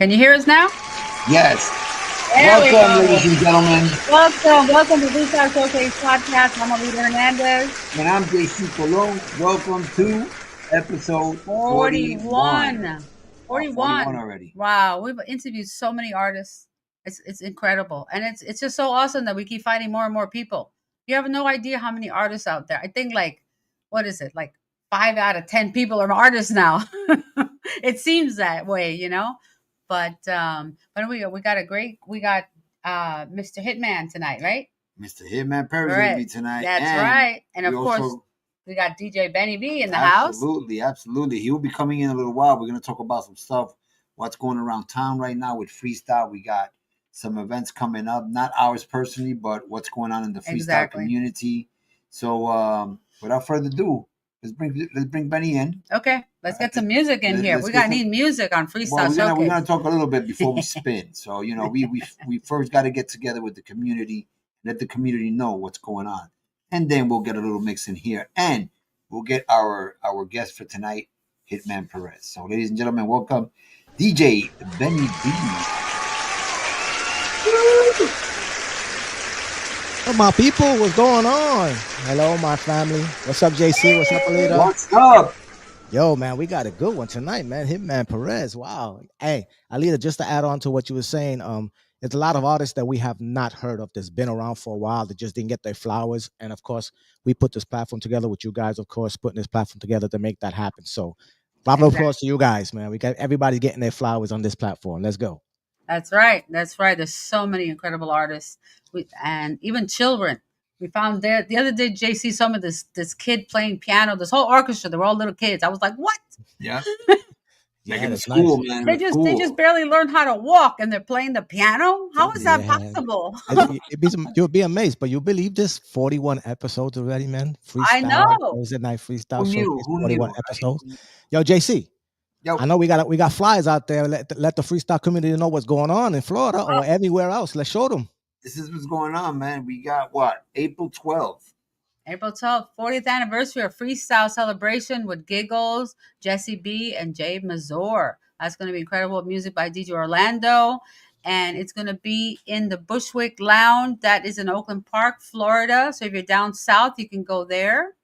Can you hear us now? Yes. Welcome, ladies and gentlemen. Welcome to Freestyle Showcase Podcast. I'm ALIDA HERNANDEZ. And I'm JCEE Colon. Welcome to episode 41. 41 already. Wow, we've interviewed so many artists. It's incredible. And it's just so awesome that we keep finding more and more people. You have no idea how many artists out there. I think what is it? Like 5 out of 10 people are artists now. It seems that way, But we got Mr. Hitman tonight, right? Mr. Hitman Perez will be tonight. That's right. And of course, we got DJ Benny B in the house. Absolutely. He will be coming in a little while. We're going to talk about some stuff, what's going around town right now with freestyle. We got some events coming up, not ours personally, but what's going on in the freestyle community. So without further ado, let's bring Benny in. Okay, let's get some music in here. We need music on Freestyle Showcase. We're gonna talk a little bit before we spin. So we first got to get together with the community, let the community know what's going on, and then we'll get a little mix in here, and we'll get our guest for tonight, Hitman Perez. So, ladies and gentlemen, welcome DJ Benny B. Hey, my people, what's going on? Hello, my family. What's up, JC? What's up, ALIDA? What's up? Yo, man, we got a good one tonight, man. Hitman Perez. Wow. Hey, ALIDA, just to add on to what you were saying, there's a lot of artists that we have not heard of that's been around for a while that just didn't get their flowers. And of course, we put this platform together with you guys, of course, putting this platform together to make that happen. So, round of applause to you guys, man. We got everybody getting their flowers on this platform. Let's go. That's right. There's so many incredible artists, and even children. We found there the other day, JC, some of this kid playing piano, this whole orchestra. They were all little kids. I was like, what? Yeah. Yeah, that's cool, nice. man. They just barely learned how to walk, and they're playing the piano. How is that possible? You'll be amazed, but you believe this? 41 episodes already, man. Freestyle. I know. Thursday night freestyle. Who knew? 41 episodes. Yo, JC. Yo. I know we got flyers out there. Let the freestyle community know what's going on in Florida or anywhere else. Let's show them. This is what's going on, man. We got what? April 12th. April 12th, 40th anniversary of Freestyle Celebration with Giggles, JCEE, and Jay Mazur. That's going to be incredible music by DJ Orlando. And it's going to be in the Bushwick Lounge. That is in Oakland Park, Florida. So if you're down south, you can go there.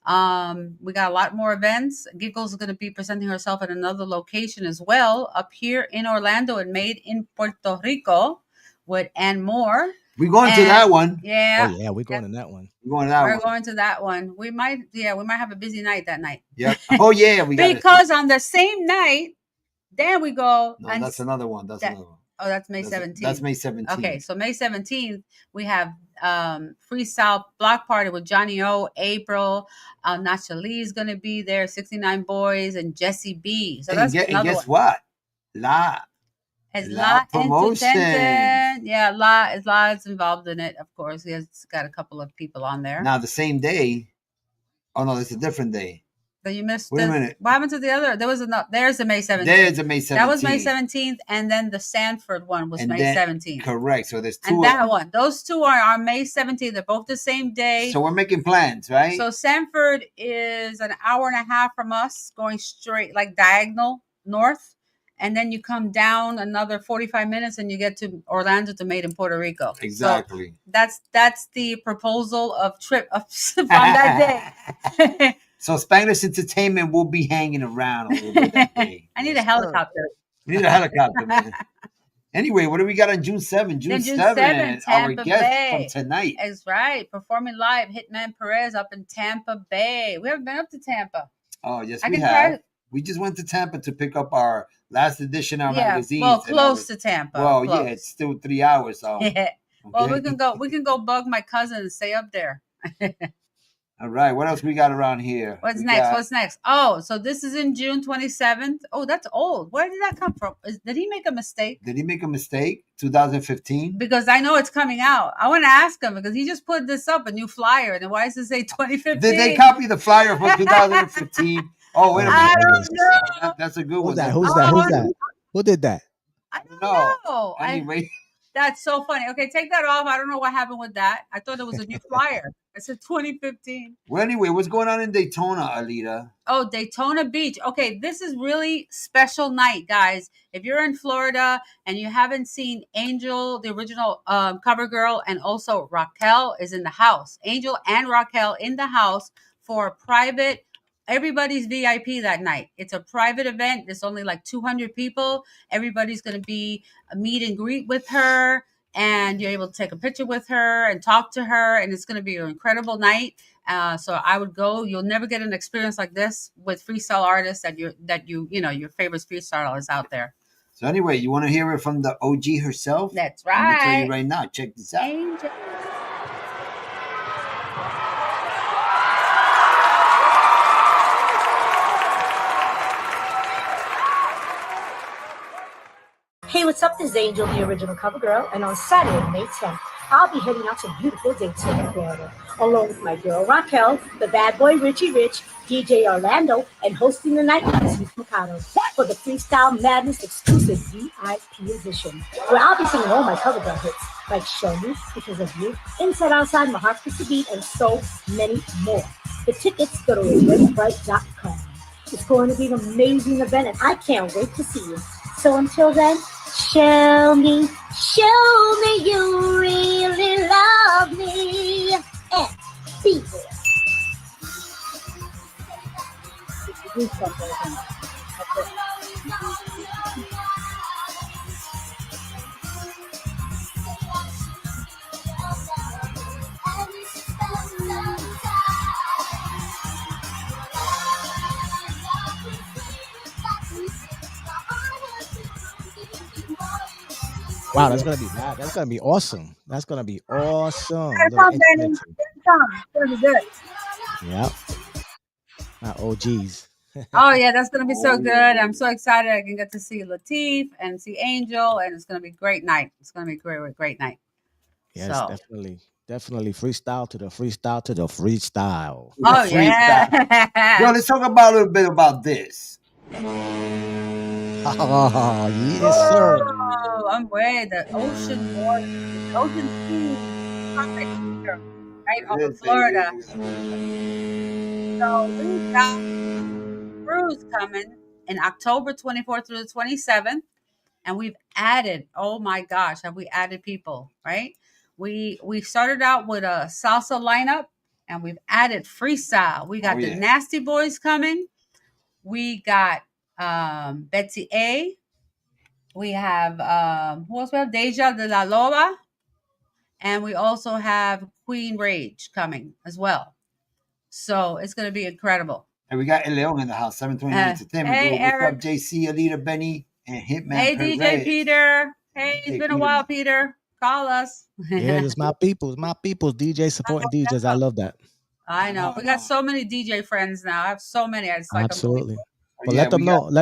We got a lot more events. Giggles is going to be presenting herself at another location as well, up here in Orlando and Made in Puerto Rico with Ann Moore. We're going to that one. Yeah. Oh, yeah, we're going to that one. We're going to that one. We might have a busy night that night. Yeah. Oh, yeah. Because on the same night, then we go. No, that's another one. That's another one. Oh, that's May 17th. That's May 17th. Okay, so May 17th, we have Freestyle Block Party with Johnny O, April, Nacha Lee is going to be there, 69 Boys, and JCEE. So that's and guess what? La promotion. Yeah, La is involved in it, of course. He has got a couple of people on there. Now, the same day. Oh, no, it's a different day. So you missed. Wait a minute. What happened to the other? There's a May 17th. There's a May 17th. That was May 17th, and then the Sanford one was May 17th. Correct. So there's two. And that one. Those two are on May 17th. They're both the same day. So we're making plans, right? So Sanford is an hour and a half from us, going straight, like diagonal north. And then you come down another 45 minutes and you get to Orlando to Made in Puerto Rico. Exactly. So that's the proposal of trip from that day. So Spanglish Entertainment will be hanging around a little bit that day. I need a helicopter. We need a helicopter, man. Anyway, what do we got on June 7th? June 7th, our guest from tonight. That's right. Performing live, Hitman Perez up in Tampa Bay. We haven't been up to Tampa. Oh, yes, we have. We just went to Tampa to pick up our last edition of our magazine. Well, close to Tampa. Well, yeah, it's still 3 hours. So. Yeah. Okay. Well, we can go bug my cousin and stay up there. All right. What else we got around here? What's next? Oh, so this is in June 27th. Oh, that's old. Where did that come from? Did he make a mistake? 2015? Because I know it's coming out. I want to ask him because he just put this up, a new flyer. And why does it say 2015? Did they copy the flyer from 2015? Oh, wait a minute. I don't know. That's a good one. Who's that? Who did that? I don't know. Anyway. That's so funny. Okay, take that off. I don't know what happened with that. I thought it was a new flyer. I said 2015. Well, anyway, what's going on in Daytona, Alida? Oh, Daytona Beach. Okay, this is really special night, guys. If you're in Florida and you haven't seen Angel, the original cover girl, and also Raquel is in the house. Angel and Raquel in the house for a private, everybody's VIP that night. It's a private event. There's only like 200 people. Everybody's going to be a meet and greet with her, and you're able to take a picture with her and talk to her, and it's going to be an incredible night. So I would go. You'll never get an experience like this with freestyle artists that your favorite freestyle is out there. So anyway, you want to hear it from the OG herself? That's I'm gonna tell right. you right now. Check this out. Angel. Hey, what's up? This is Angel, the original cover girl, and on Saturday, May 10th, I'll be heading out to beautiful Daytona, Florida, along with my girl Raquel, the bad boy Richie Rich, DJ Orlando, and hosting the night with Steve Mercado for the Freestyle Madness exclusive VIP edition, where I'll be singing all my cover girl hits, like Show Me, Because of You, Inside Outside, My Heart Gets a Beat, and so many more. The tickets go to eventbrite.com. It's going to be an amazing event, and I can't wait to see you. So until then, show me you really love me, and be there. Wow, that's gonna be bad. That's gonna be awesome. That's gonna be awesome. It's Little gonna be good. Yeah. My OGs. Oh yeah, that's gonna be so good. I'm so excited. I can get to see Latif and see Angel, and it's gonna be a great night. It's gonna be a great night. Yes, So. definitely freestyle to the freestyle to the freestyle. Oh yeah. Yo, let's talk about a little bit about this. Oh, yes, sir. Oh, I'm way the ocean water, the ocean sea, right off of Florida. So we got cruise coming in October 24th through the 27th, and we've added. Oh my gosh, have we added people? Right? We started out with a salsa lineup, and we've added freestyle. We got the Nasty Boys coming. We got Betsy A. We have who else? We have Deja de la Loba, and we also have Queen Rage coming as well. So it's going to be incredible. And we got El Leon in the house, 729 Entertainment. Hey, What's Eric. up, JCEE, Alida, Benny, and Hitman Hey, Perez. DJ Peter. Hey, it's been a while, Peter. Call us. Yeah, it's my people's DJ supporting DJs. I love that. I know. We got so many DJ friends now. I have so many. It's like absolutely. But let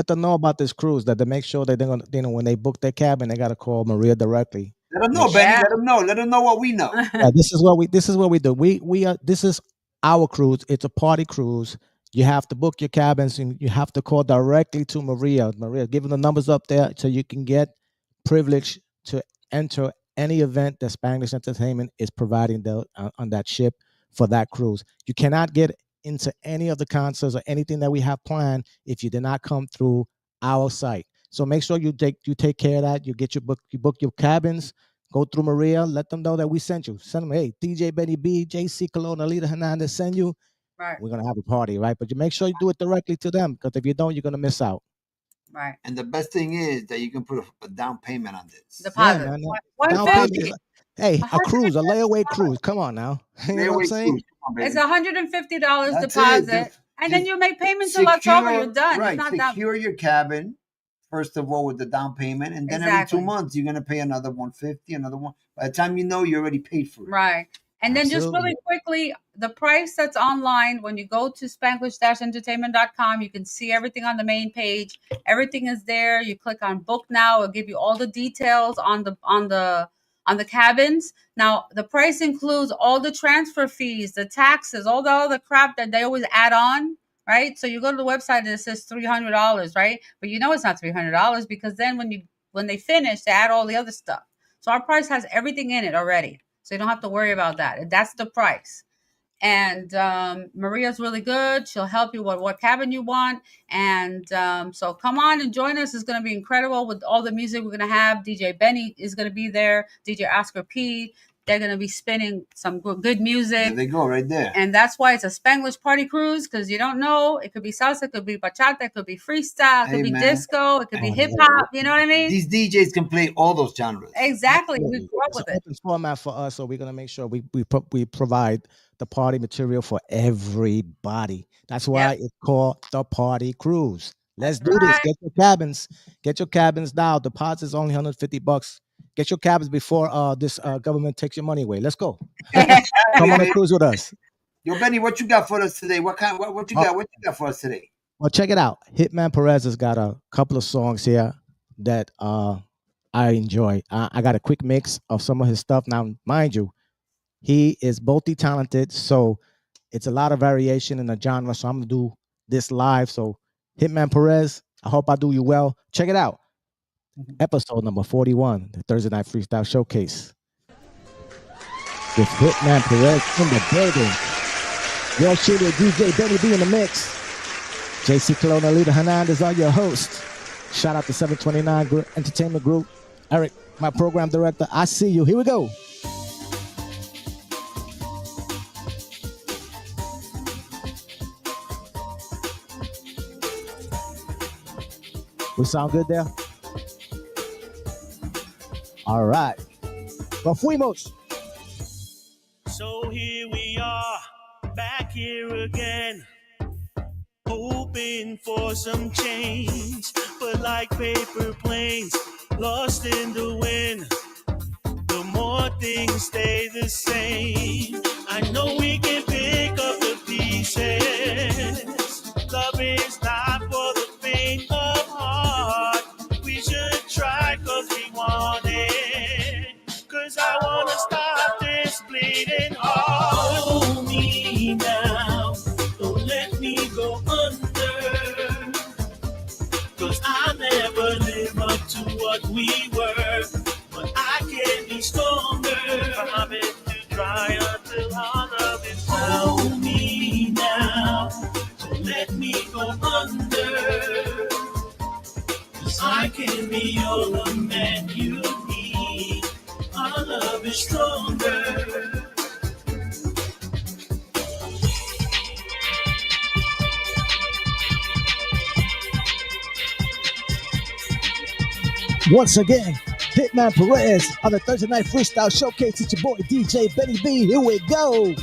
them know about this cruise, that they make sure that they're gonna, when they book their cabin, they gotta call Maria directly. Let them know, Benny. Let them know. Let them know what we know. Yeah, this is what we do. We are. This is our cruise. It's a party cruise. You have to book your cabins, and you have to call directly to Maria. Maria, give them the numbers up there so you can get privilege to enter any event that Spanglish Entertainment is providing on that ship for that cruise. You cannot get into any of the concerts or anything that we have planned if you did not come through our site. So make sure you take care of that. You book your cabins. Go through Maria. Let them know that we sent you. Send them, hey, DJ Benny B, JCEE Cologne, ALIDA Hernandez send you. Right. We're gonna have a party, right? But you make sure you do it directly to them, because if you don't, you're gonna miss out. Right. And the best thing is that you can put a down payment on this. Deposit. Yeah, man, down payment. Hey, a cruise, a layaway cruise. Come on now. You know what I'm saying? It's $150 deposit, and then you make payments till October. You're done. Right. It's not secure your cabin, first of all, with the down payment, and then every 2 months you're gonna pay another $150, another one. By the time you know, you already paid for it. Right. And then just really quickly, the price that's online, when you go to Spanglish-entertainment.com, you can see everything on the main page. Everything is there. You click on book now. It'll give you all the details on the cabins. Now, the price includes all the transfer fees, the taxes, all the other crap that they always add on, right? So you go to the website and it says $300, right? But you know it's not $300, because then when they finish, they add all the other stuff. So our price has everything in it already. So you don't have to worry about that. That's the price. And Maria's really good. She'll help you with what cabin you want. And so come on and join us. It's going to be incredible with all the music we're going to have. DJ Benny is going to be there. DJ Oscar P. They're going to be spinning some good music. There they go, right there. And that's why it's a Spanglish party cruise, because you don't know. It could be salsa, it could be bachata, it could be freestyle, it could be disco, it could be hip hop. You know what I mean? These DJs can play all those genres. Exactly. We grew up It's with an it. open format for us, so we're gonna make sure we provide the party material for everybody. That's why it's called the Party Cruise. Let's do this. Get your cabins. Get your cabins now. Deposit's only $150. Get your cabins before this government takes your money away. Let's go. Come on a cruise with us. Yo, Benny, what you got for us today? What you got? What you got for us today? Well, check it out. Hitman Perez has got a couple of songs here that I enjoy. I got a quick mix of some of his stuff. Now, mind you, he is multi-talented, so it's a lot of variation in the genre. So I'm gonna do this live. So Hitman Perez, I hope I do you well. Check it out. Episode number 41, the Thursday Night Freestyle Showcase. With Hitman Perez in the building. Your shooter, DJ Benny B in the mix. JCEE Cologne, ALIDA Hernandez are your host. Shout out to 729 Entertainment Group. Eric, my program director, I see you. Here we go. We sound good there? All right. But fuimos. So here we are, back here again, hoping for some change, but like paper planes, lost in the wind, the more things stay the same. I know we can pick up the pieces, love is not for the faint of heart, we should try cause we want it, cause I wanna stop this bleeding heart. Hold me now, don't let me go under, cause I never live up to what we were, but I can be stronger. I'm it to try until our love is found. Hold me now, don't let me go under, cause I can be all the man you need. Our love is stronger. Once again, Hitman Perez on the Thursday Night Freestyle Showcase. It's your boy DJ Benny B. Here we go.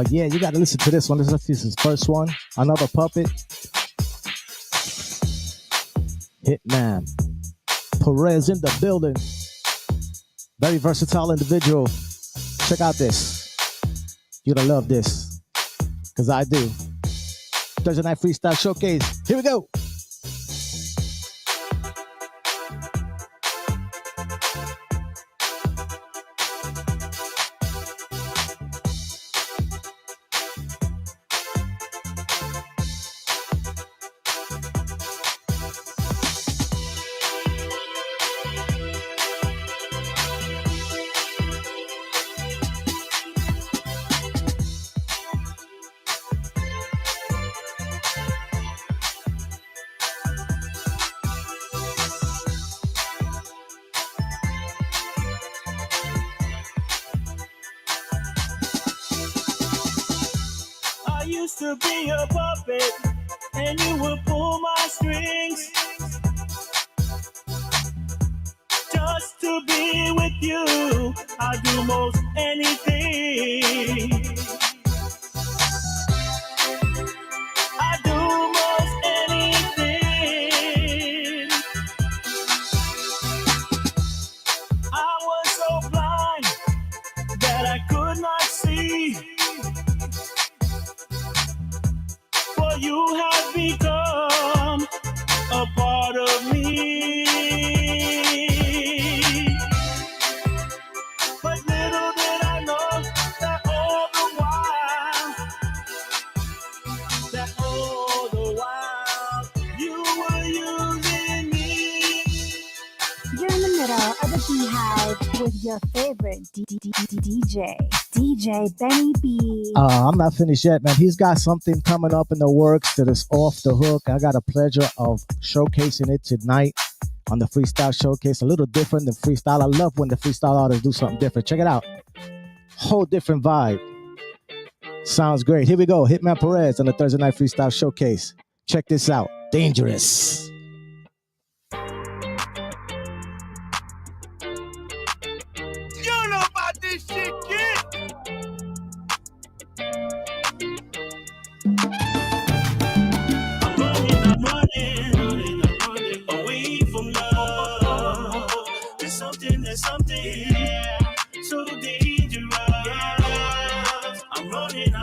Yeah, you got to listen to this one. This is his first one. Another puppet. Hitman Perez in the building. Very versatile individual. Check out this. You're going to love this. Because I do. Thursday Night Freestyle Showcase. Here we go. used to be a puppet, and you would pull my strings. Just to be with you, I'd do most anything. I'd do most anything. I was so blind that I could not see. For you have become a part of me. But little did I know that all the while, you were using me. You're in the middle of the Beehive with your favorite DJ Benny B. I'm not finished yet, man. He's got something coming up in the works that is off the hook. I got a pleasure of showcasing it tonight on the Freestyle Showcase. A little different than freestyle. I love when the freestyle artists do something different. Check it out. Whole different vibe. Sounds great. Here we go. Hitman Perez on the Thursday Night Freestyle Showcase. Check this out. Dangerous. You know about this shit, kid. I'm running away from love. There's something so dangerous. I'm running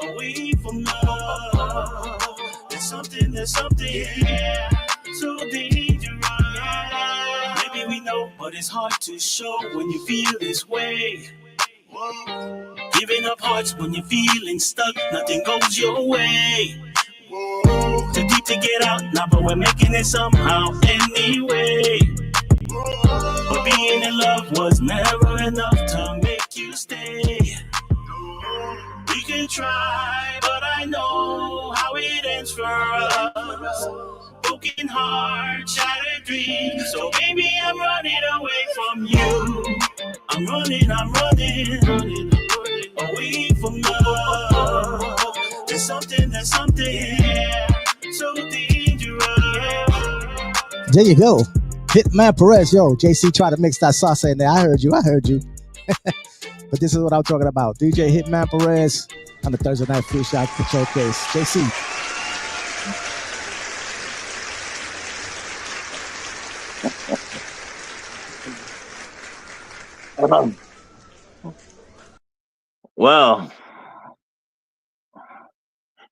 away from love. There's something so dangerous. Maybe we know, but it's hard to show when you feel this way. Whoa. Giving up hearts when you're feeling stuck, nothing goes your way. Whoa. Too deep to get out now, but we're making it somehow anyway. Whoa. But being in love was never enough to make you stay. We can try, but I know how it ends for us. Broken heart, shattered dreams. So baby, I'm running away from you. I'm running away from love. There's something so dangerous. There you go. Hitman Perez. Yo, JC tried to mix that salsa in there. I heard you. But this is what I'm talking about. DJ Hitman Perez on the Thursday Night Freestyle Showcase. JC. Well,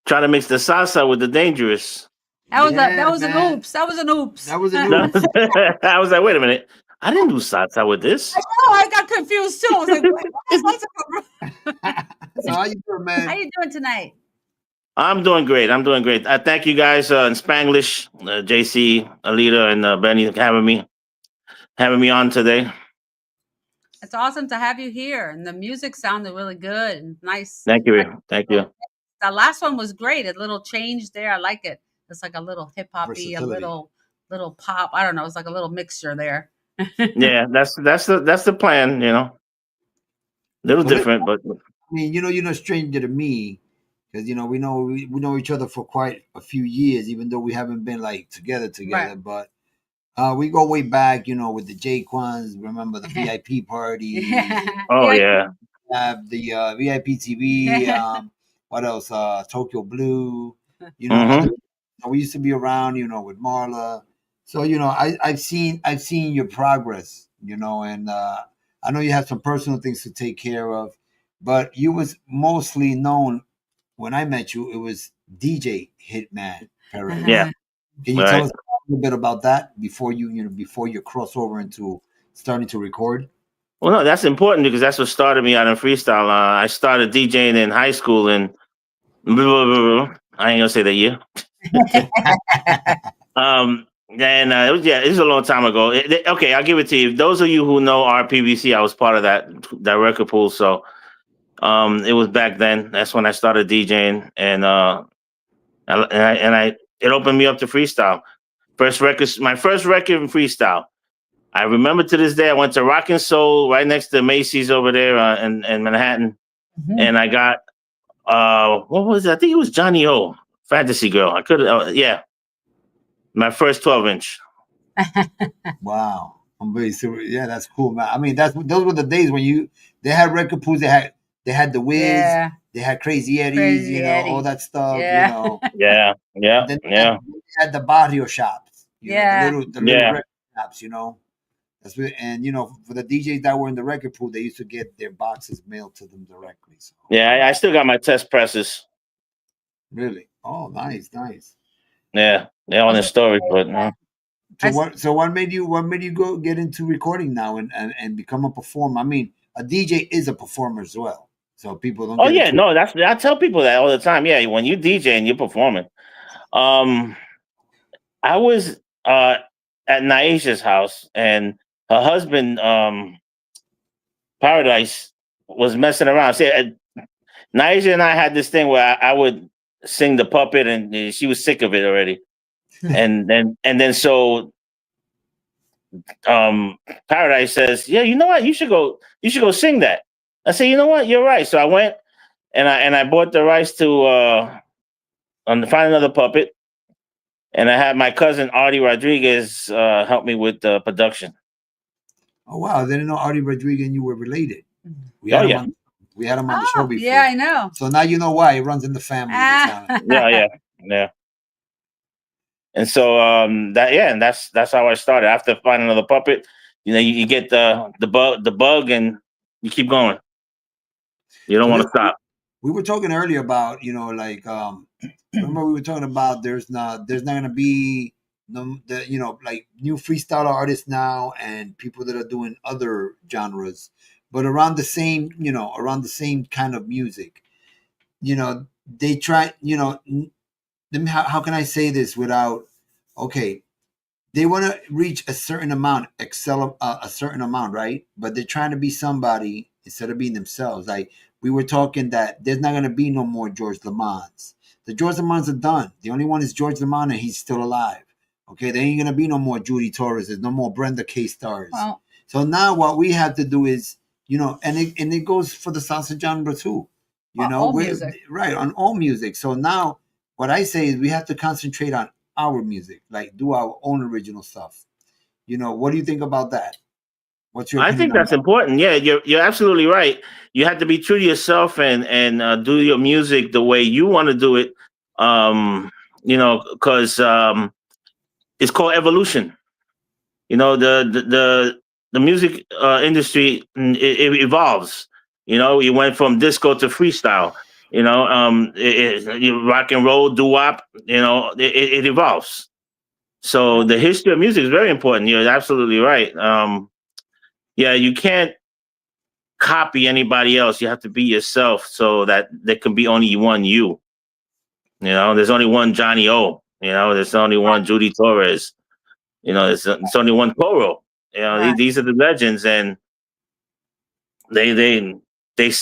try to mix the salsa with the dangerous. That was Yeah, that was an man. oops. That was an oops. That was an oops. I was like, wait a minute. I didn't do salsa with this. I got confused too. I was like, wait, what's So how you doing, man? how you doing tonight? I'm doing great. I thank you guys in Spanglish, JCEE, ALIDA, and Benny having me on today. It's awesome to have you here, and the music sounded really good and nice. Thank you. The last one was great. A little change there. I like it. It's like a little hip hoppy, a little pop. I don't know. It's like a little mixture there. Yeah, that's the plan. You know, little different, but I mean, you're no stranger to me, because we know each other for quite a few years, even though we haven't been like together. Right. But we go way back, with the Jaquans. Remember the VIP party? Oh yeah. The VIP TV. What else? Tokyo Blue. We used to be around, with Marla. So I've seen your progress, and I know you have some personal things to take care of, but you was mostly known when I met you. It was DJ Hitman Perez. Yeah. Can you tell us a little bit about that before you cross over into starting to record? Well, no, that's important because that's what started me out in freestyle. I started DJing in high school, and I ain't gonna say the year. And it was a long time ago. Okay, I'll give it to you. Those of you who know RPVC, I was part of that record pool. So it was back then. That's when I started DJing, and it opened me up to freestyle. My first record in freestyle. I remember to this day, I went to Rock and Soul right next to Macy's over there in Manhattan, and I got what was it? I think it was Johnny O, Fantasy Girl. I could yeah. My first 12-inch. Wow. I'm very serious. Yeah, that's cool, man. I mean, those were the days when they had record pools, they had the Wiz, Yeah. they had Crazy Eddie's, Crazy all Eddie. that stuff, Yeah. Yeah, yeah, Then yeah. they had the barrio shops, Yeah. the little Yeah. record shops, That's what, and for the DJs that were in the record pool, they used to get their boxes mailed to them directly. So Yeah, I still got my test presses. really, oh, nice. Yeah, they're on the storage, but So what made you go get into recording now and become a performer? I mean, a DJ is a performer as well. So people don't. Oh yeah, no, I tell people that all the time. Yeah, when you DJ and you're performing. I was at Naisha's house, and her husband, Paradise, was messing around. See, Naisha and I had this thing where I would sing the puppet, and she was sick of it already. and then so Paradise says, "Yeah, you know what? You should go sing that." I said, "You know what? You're right." So I went and I bought the rights to find another puppet, and I had my cousin Artie Rodriguez help me with the production. Oh wow! I didn't know Artie Rodriguez and you were related. We Oh, had him yeah. on, we had him on the show before. Yeah, I know. So now you know why it runs in the family. Yeah. And so that's how I started. After finding another puppet, you get the bug, and you keep going. You don't want to stop. We were talking earlier about remember we were talking about there's not going to be like new freestyle artists now and people that are doing other genres, but around the same kind of music. They try. How can I say this without? Okay, they want to reach a certain amount, excel a certain amount, right? But they're trying to be somebody instead of being themselves. Like we were talking that there's not going to be no more George Lamons. The George Lamons are done. The only one is George Lamont, and he's still alive. Okay, there ain't going to be no more Judy Torres. There's no more Brenda K. Stars. Well, so now what we have to do is, and it goes for the salsa genre too. all music. Right, on all music. So now what I say is we have to concentrate on our music, like do our own original stuff. What do you think about that? What's your opinion? I think that's important. Yeah, you're absolutely right. You have to be true to yourself and do your music the way you want to do it. Because it's called evolution. The music industry, it evolves. You went from disco to freestyle. Rock and roll, doo-wop. It evolves. So the history of music is very important. You're absolutely right. You can't copy anybody else. You have to be yourself, so that there can be only one you. There's only one Johnny O. There's only one Judy Torres. There's only one Coro. These are the legends, and they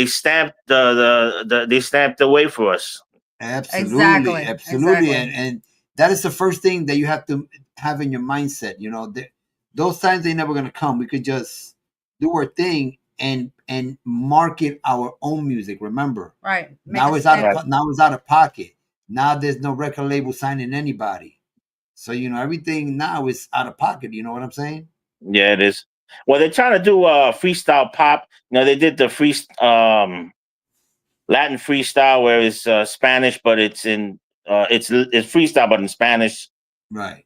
stamped the way for us. Absolutely. Exactly. And that is the first thing that you have to have in your mindset. Those times they're never gonna come. We could just do our thing and market our own music. Remember, Right. Now it's out of pocket. Now there's no record label signing anybody. So everything now is out of pocket. You know what I'm saying? Yeah, it is. Well, they're trying to do freestyle pop. They did the Latin freestyle where it's Spanish, but it's in it's freestyle, but in Spanish. Right.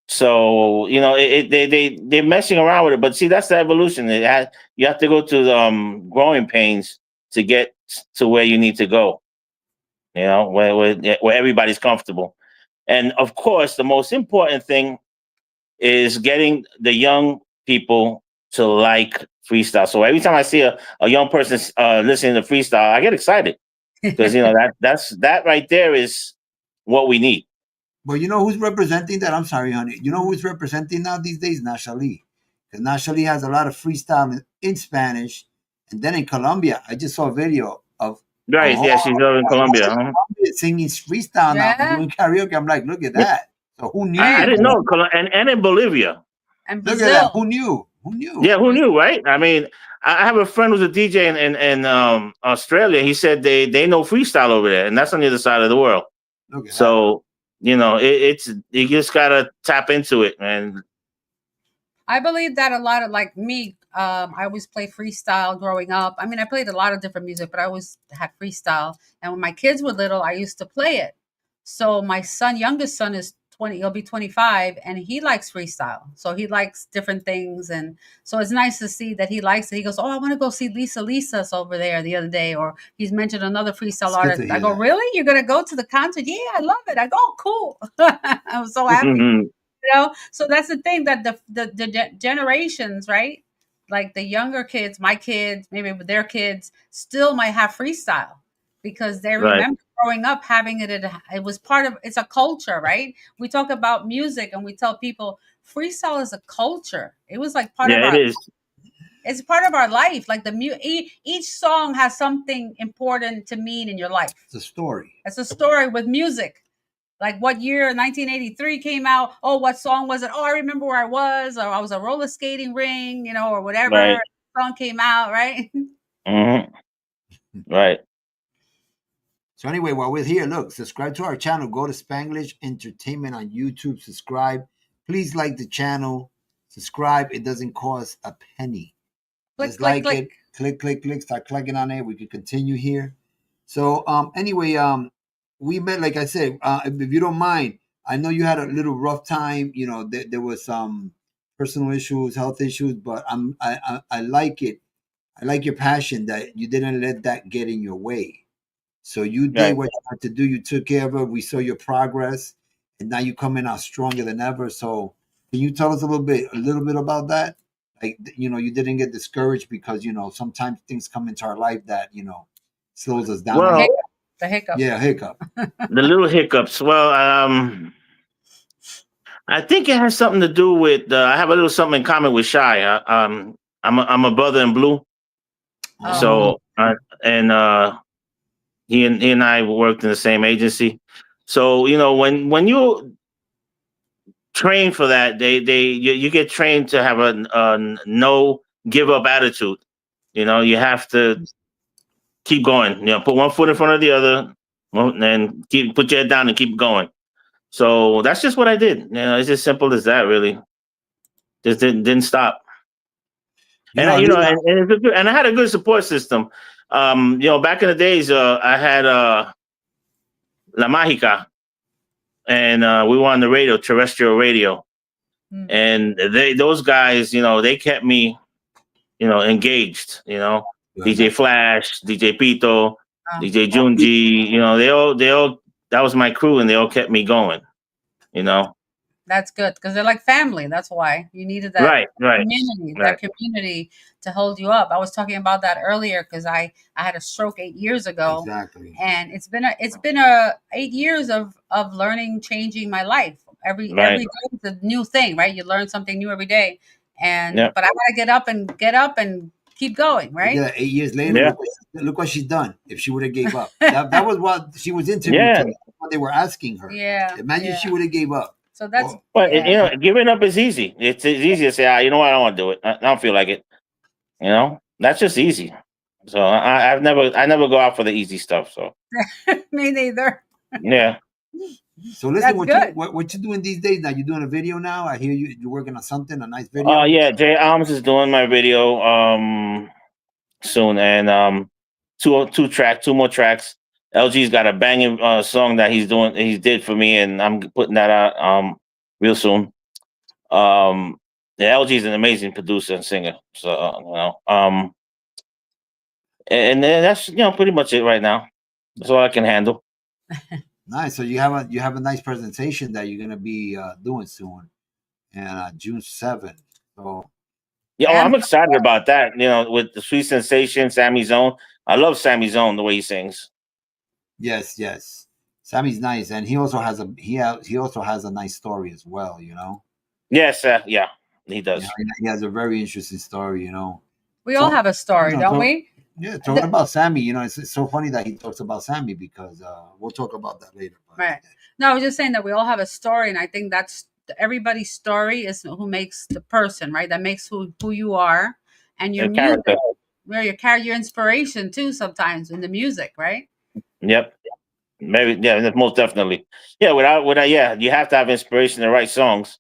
So they're messing around with it, but see, that's the evolution. You have to go through the growing pains to get to where you need to go. Where everybody's comfortable, and of course, the most important thing is getting the young people to like freestyle. So every time I see a young person listening to freestyle, I get excited because that right there is what we need. Well, who's representing that? I'm sorry, honey. Who's representing now these days? Nashali. Because Nashali has a lot of freestyle in Spanish. And then in Colombia, I just saw a video of... Right, yeah, she's over in Colombia. Singing freestyle now, doing karaoke. I'm like, look at that. So who knew? I didn't know. And in Bolivia. And Look Brazil. at that. Who knew? Yeah, who knew, right? I mean, I have a friend who's a DJ in Australia. He said they know freestyle over there, and that's on the other side of the world. Look at that. So it's you just gotta tap into it, man. I believe that a lot of like me, I always play freestyle growing up. I mean, I played a lot of different music, but I always had freestyle. And when my kids were little, I used to play it. So my youngest son is 20, he'll be 25, and he likes freestyle. So he likes different things. And so it's nice to see that he likes it. He goes, "Oh, I want to go see Lisa's over there the other day." Or he's mentioned another freestyle It's good to artist. I hear go, that. "Really? You're going to go to the concert?" "Yeah, I love it." I go, "Oh, cool." I'm so happy. So that's the thing, that the generations, right, like the younger kids, my kids, maybe with their kids, still might have freestyle because they Right. remember growing up having it. It was part of, it's a culture, right? We talk about music and we tell people freestyle is a culture. It was like part of Yeah, our, it is. it's part of our life. Like each song has something important to mean in your life. It's a story. It's a story with music. Like what year 1983 came out? Oh, what song was it? Oh, I remember where I was, or I was a roller skating ring, or whatever Right. song came out, right? Right. So anyway, while we're here, look, subscribe to our channel. Go to Spanglish Entertainment on YouTube. Subscribe. Please like the channel. Subscribe. It doesn't cost a penny. Click, Just click, like click. it. Click, click, click. Start clicking on it. We can continue here. So anyway, we met, like I said, if you don't mind, I know you had a little rough time. There was some personal issues, health issues, but I like it. I like your passion that you didn't let that get in your way. So you did Right. what you had to do. You took care of it. We saw your progress, and now you're coming out stronger than ever. So can you tell us a little bit about that? Like, you didn't get discouraged because, sometimes things come into our life that, slows us down. Well, The hiccup. Yeah, hiccup. the little hiccups. Well, I think it has something to do with. I have a little something in common with Shy. I'm a brother in blue. Oh. So he and I worked in the same agency. So when you train for that, you get trained to have a no give up attitude. You have to keep going. Put one foot in front of the other, and put your head down and keep going. So that's just what I did. It's as simple as that, really. Just didn't stop. And I had a good support system. Back in the days, I had La Mágica, and we were on the radio, terrestrial radio, and those guys, they kept me, engaged. DJ Flash, DJ Pito, DJ Junji, they all that was my crew, and they all kept me going. That's good because they're like family. That's why you needed that Right. community to hold you up. I was talking about that earlier because I had a stroke 8 years ago. Exactly. And it's been a 8 years of learning, changing my life. Every day is a new thing, right? You learn something new every day. But I gotta get up and keep going, right? Yeah, 8 years later, look what she's done. If she would have gave up, that was what she was interviewed. What they were asking her. Yeah. Imagine if she would have gave up. So that's. But giving up is easy. It's easy to say, you know what, I don't want to do it. I don't feel like it. That's just easy. So I never go out for the easy stuff. So Me neither. Yeah. So listen, what you doing these days now? You doing a video now? I hear you're working on something, a nice video. Yeah, Jay Alms is doing my video soon, and two more tracks. LG's got a banging song that he did for me, and I'm putting that out real soon. LG's an amazing producer and singer, so and then that's pretty much it right now. That's all I can handle. Nice. So you have a nice presentation that you're gonna be doing soon, and June 7th. So I'm excited about that. With the Sweet Sensation, Sammy Zone. I love Sammy Zone, the way he sings. Yes. Sammy's nice, and he also has a nice story as well. Yes, yeah, he does. He has a very interesting story. We all have a story, don't we? Yeah, talking about Sammy, it's so funny that he talks about Sammy because we'll talk about that later. Right. No, I was just saying that we all have a story, and I think that's everybody's story is who makes the person, right? That makes who you are, and your music. where you carry your inspiration too sometimes in the music, right? Yep. Maybe, yeah, most definitely. Yeah, without, yeah, you have to have inspiration to write songs.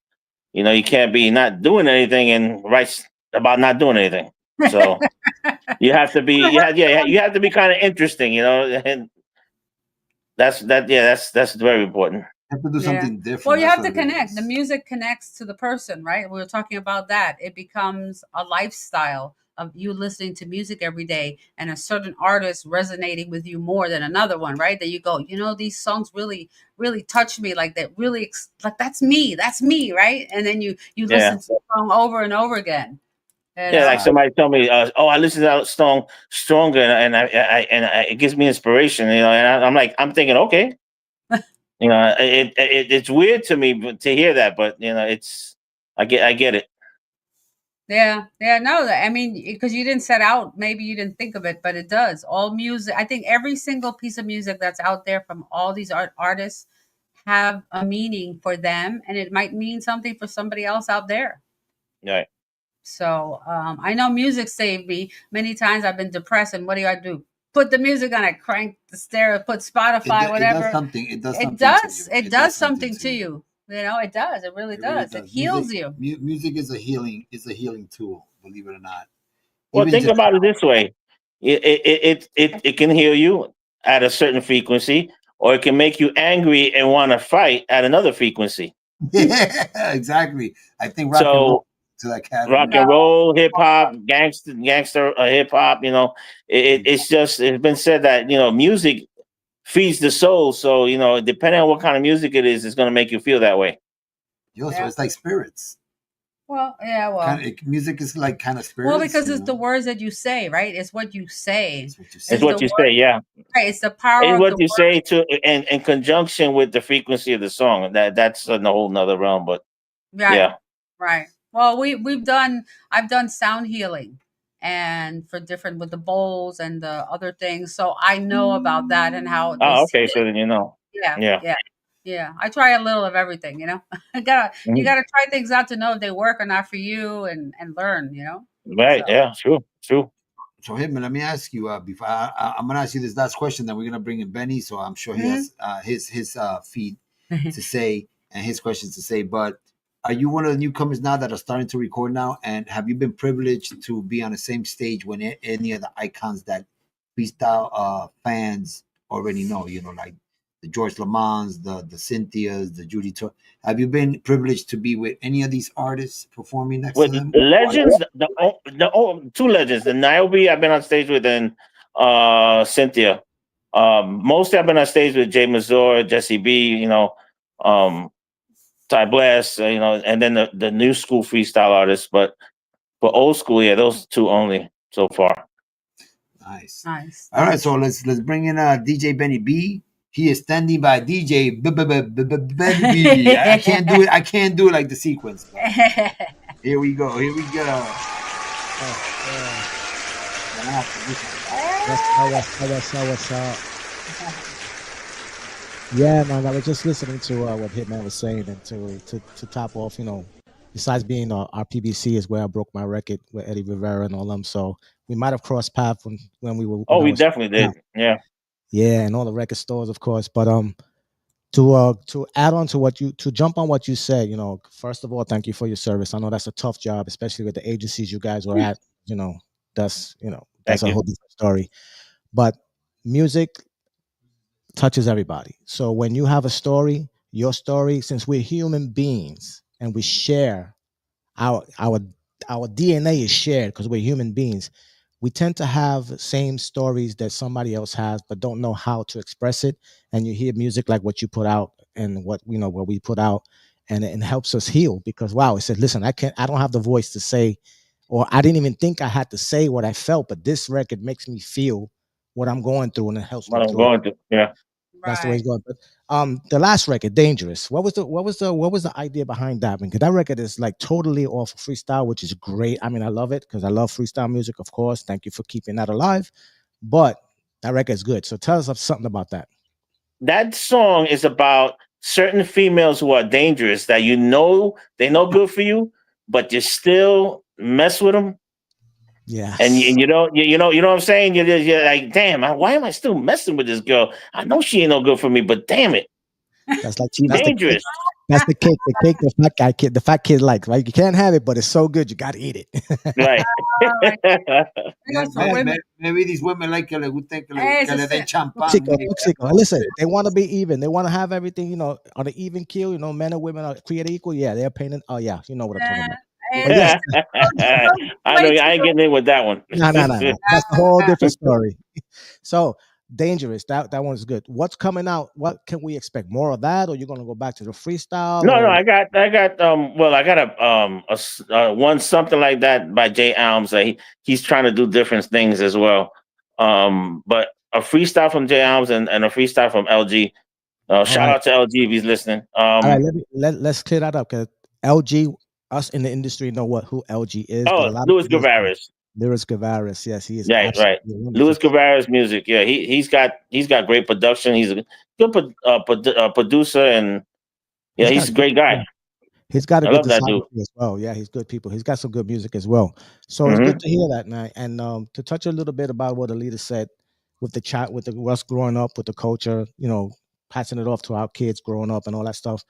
You can't be not doing anything and write about not doing anything. So you have to be, you have to be kind of interesting, and that's very important. You have to do Yeah. something different. Well, you That's have what to it connect. The is. music connects to the person, right? We were talking about that. It becomes a lifestyle of you listening to music every day and a certain artist resonating with you more than another one, right? That you go, these songs really, really touch me like that, really, like that's me, right? And then you Yeah. listen to the song over and over again, Yeah, like somebody told me, "Oh, I listen to that song stronger, it gives me inspiration." And I'm like, I'm thinking, okay, it's weird to me to hear that, but it's I get it. Yeah, yeah, no, I mean, because you didn't set out, maybe you didn't think of it, but it does. All music, I think every single piece of music that's out there from all these artists have a meaning for them, and it might mean something for somebody else out there. Right. So I know music saved me. Many times I've been depressed, and what do? Put the music on, I crank the stereo, put Spotify, It does whatever. something. It does It something to does. you. It It does does something something to to you. you. It does. It really It really does. It does. heals you. Music is a healing. Is a healing tool. Believe it or not. Well, Even think just about it this way: it can heal you at a certain frequency, or it can make you angry and want to fight at another frequency. yeah, exactly. I think rock and roll So to that rock category. and roll, hip hop, gangster hip hop. It's been said that music feeds the soul. So depending on what kind of music it is, it's going to make you feel that way. Yo, so Yeah. it's like spirits. Well, yeah, well. Music is like kind of spirits. Well, because it's the words that you say, right? It's what you say. It's what you It's say. It's the what you say, word, yeah. right? It's the power It's of what the you word. say to in conjunction with the frequency of the song. That's a whole nother realm, but Right, yeah. right. Well, I've done sound healing and for different with the bowls and the other things. So I know about that and how Oh, this okay. So then yeah, yeah. yeah. Yeah. I try a little of everything. You Mhm. gotta try things out to know if they work or not for you and learn. Right. So Yeah. True. So, Hitman, let me ask you. Before I'm gonna ask you this last question, then we're gonna bring in Benny. So I'm sure he mhm. has his feed to say and his questions to say. But are you one of the newcomers now that are starting to record now? And have you been privileged to be on the same stage when any of the icons that freestyle fans already know? Like the George Lamons, the Cynthias, the Judy. Have you been privileged to be with any of these artists performing next to With them? legends, two legends, the Niobe I've been on stage with, and Cynthia. Mostly I've been on stage with Jay Mazur, Jesse B. Um, Ty Bless. And then the new school freestyle artists. But for old school, yeah, those two only so far. Nice. Nice. All right, so let's bring in DJ Benny B. He is standing by DJ Benny B. I can't do it. I can't do it like the sequence. But here we go. Here we go. What's up? Yeah, man, I was just listening to what Hitman was saying, and to top off, besides being our PBC is where I broke my record with Eddie Rivera and all them. So we might have crossed paths when we were Oh, when I we was definitely did. Yeah. yeah, and all the record stores, of course. But to add on to to jump on what you said, first of all, thank you for your service. I know that's a tough job, especially with the agencies you guys were at. That's that's Thank a you. whole different story. But music touches everybody. So when you have a story, your story, since we're human beings and we share our our our DNA is shared because we're human beings. We tend to have same stories that somebody else has, but don't know how to express it. And you hear music like what you put out and what we put out, and it helps us heal because wow, it said, listen, I don't have the voice to say, or I didn't even think I had to say what I felt, but this record makes me feel what I'm going through, and it helps me What I'm through it. going to. Yeah. That's the way Right. it's going. But the last record, Dangerous. What was the idea behind that? Because that record is like totally off of freestyle, which is great. I mean, I love it because I love freestyle music, of course. Thank you for keeping that alive. But that record is good. So tell us something about that. That song is about certain females who are dangerous that they're no good for you, but you still mess with them. Yeah. And you know what I'm saying? You're like, damn, why am I still messing with this girl? I know she ain't no good for me, but damn it, That's like she that's the cake. dangerous. That's the cake. The cake the fat kid likes, right? You can't have it, but it's so good you gotta eat it. Right. Like, that goes for Maybe, women. maybe these women like que le gusten que Eso le den sí. champán. Toxico, maybe. toxico. Listen, they want to be even. They want to have everything, on an even keel. Men and women are created equal. Yeah, they're painting. Oh yeah, you know what I'm talking about. But And yes, I know I ain't getting in with that one. no. That's a whole different story. So dangerous. That one's good. What's coming out? What can we expect? More of that, or you're gonna go back to the freestyle? No, Or I got well, I got one something like that by Jay Alms. He's trying to do different things as well. But a freestyle from Jay Alms and a freestyle from LG. Shout right. out to LG if he's listening. All right, let's clear that up because LG, us in the industry know who LG is, but a lot of Louis people don't. Gavaris. Louis Gavaris, yes, he is Right. absolutely Louis wonderful. Gavaris music. Yeah, he's got great production. He's a good producer, and yeah, He's he's got a good, great guy. he's got a I good love that dude. discography as well. Yeah, he's good people. He's got some good music as well. So it's Hmm. good to hear that, man. And to touch a little bit about what Alida said with the chat, with us growing up, with the culture, passing it off to our kids growing up and all that stuff.